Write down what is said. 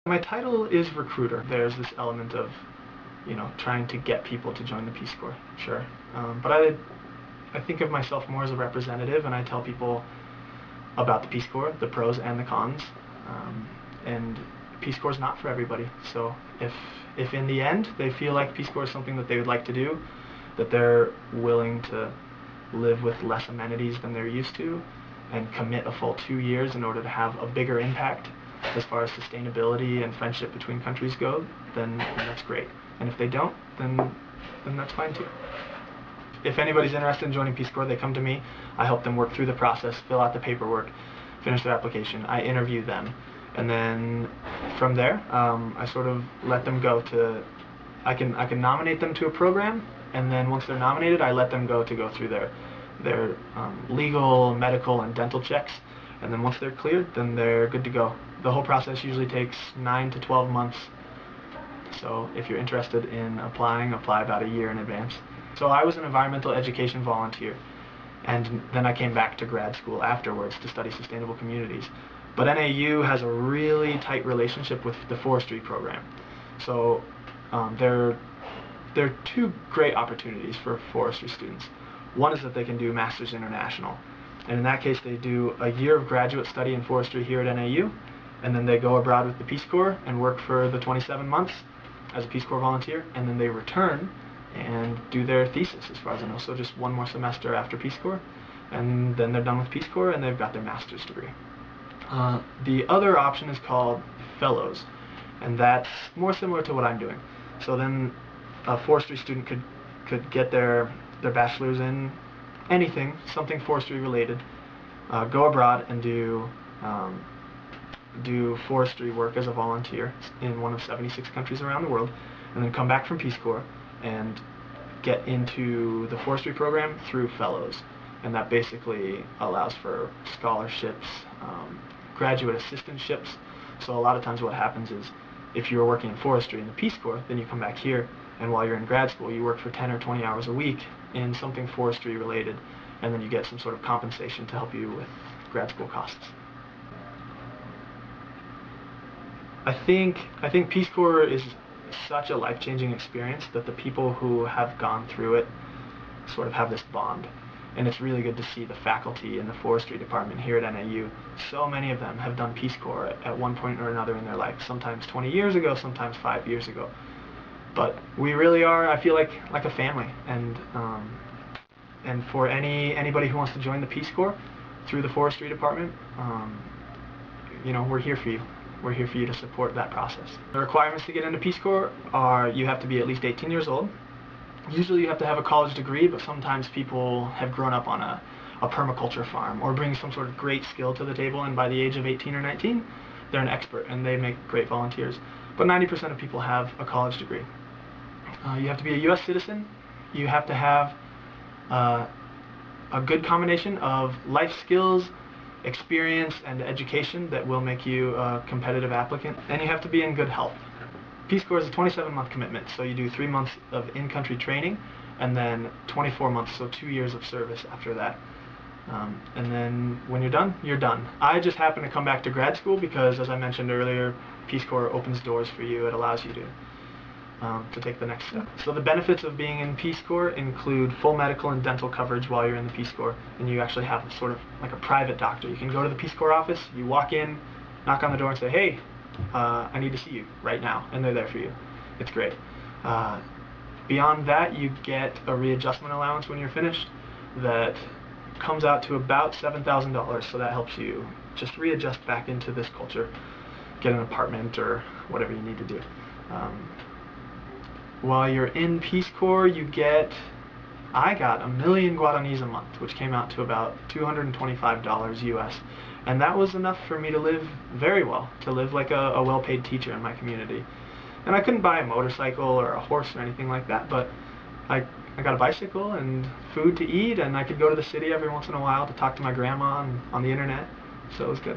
My title is recruiter. There's this element of, trying to get people to join the Peace Corps, sure. But I think of myself more as a representative, and I tell people about the Peace Corps, the pros and the cons. And Peace Corps is not for everybody. So if in the end they feel like Peace Corps is something that they would like to do, that they're willing to live with less amenities than they're used to, and commit a full 2 years in order to have a bigger impact as far as sustainability and friendship between countries go, then that's great. And if they don't, then that's fine too. If anybody's interested in joining Peace Corps, they come to me. I help them work through the process, fill out the paperwork, finish their application. I interview them, and then from there, I sort of let them go to. I can nominate them to a program, and then once they're nominated, I let them go through their legal, medical, and dental checks. And then once they're cleared, then they're good to go. The whole process usually takes 9 to 12 months. So if you're interested in applying, apply about a year in advance. So I was an environmental education volunteer, and then I came back to grad school afterwards to study sustainable communities. But NAU has a really tight relationship with the forestry program. So there are two great opportunities for forestry students. One is that they can do Masters International. And in that case, they do a year of graduate study in forestry here at NAU, and then they go abroad with the Peace Corps and work for the 27 months as a Peace Corps volunteer, and then they return and do their thesis, as far as I know. So just one more semester after Peace Corps, and then they're done with Peace Corps and they've got their master's degree. The other option is called Fellows, and that's more similar to what I'm doing. So then a forestry student could get their bachelor's in anything, something forestry related, go abroad and do forestry work as a volunteer in one of 76 countries around the world, and then come back from Peace Corps and get into the forestry program through Fellows. And that basically allows for scholarships, graduate assistantships. So a lot of times what happens is, if you're working in forestry in the Peace Corps, then you come back here, and while you're in grad school, you work for 10 or 20 hours a week in something forestry related, and then you get some sort of compensation to help you with grad school costs. I think Peace Corps is such a life-changing experience that the people who have gone through it sort of have this bond. And it's really good to see the faculty in the forestry department here at NAU. So many of them have done Peace Corps at one point or another in their life, sometimes 20 years ago, sometimes 5 years ago. But we really are, I feel like a family. And for anybody who wants to join the Peace Corps through the forestry department, we're here for you. We're here for you to support that process. The requirements to get into Peace Corps are you have to be at least 18 years old. Usually you have to have a college degree, but sometimes people have grown up on a permaculture farm or bring some sort of great skill to the table, and by the age of 18 or 19, they're an expert and they make great volunteers. But 90% of people have a college degree. You have to be a U.S. citizen. You have to have a good combination of life skills, experience, and education that will make you a competitive applicant. And you have to be in good health. Peace Corps is a 27-month commitment, so you do 3 months of in-country training, and then 24 months, so 2 years of service after that. And then when you're done, you're done. I just happened to come back to grad school because, as I mentioned earlier, Peace Corps opens doors for you. It allows you to take the next step. So the benefits of being in Peace Corps include full medical and dental coverage while you're in the Peace Corps, and you actually have sort of like a private doctor. You can go to the Peace Corps office, you walk in, knock on the door and say, hey, I need to see you right now, and they're there for you. It's great. Beyond that, you get a readjustment allowance when you're finished that comes out to about $7,000, so that helps you just readjust back into this culture, get an apartment or whatever you need to do. While you're in Peace Corps, I got 1 million guaranis a month, which came out to about $225 US. And that was enough for me to live very well, to live like a well-paid teacher in my community. And I couldn't buy a motorcycle or a horse or anything like that, but I got a bicycle and food to eat, and I could go to the city every once in a while to talk to my grandma on the internet, so it was good.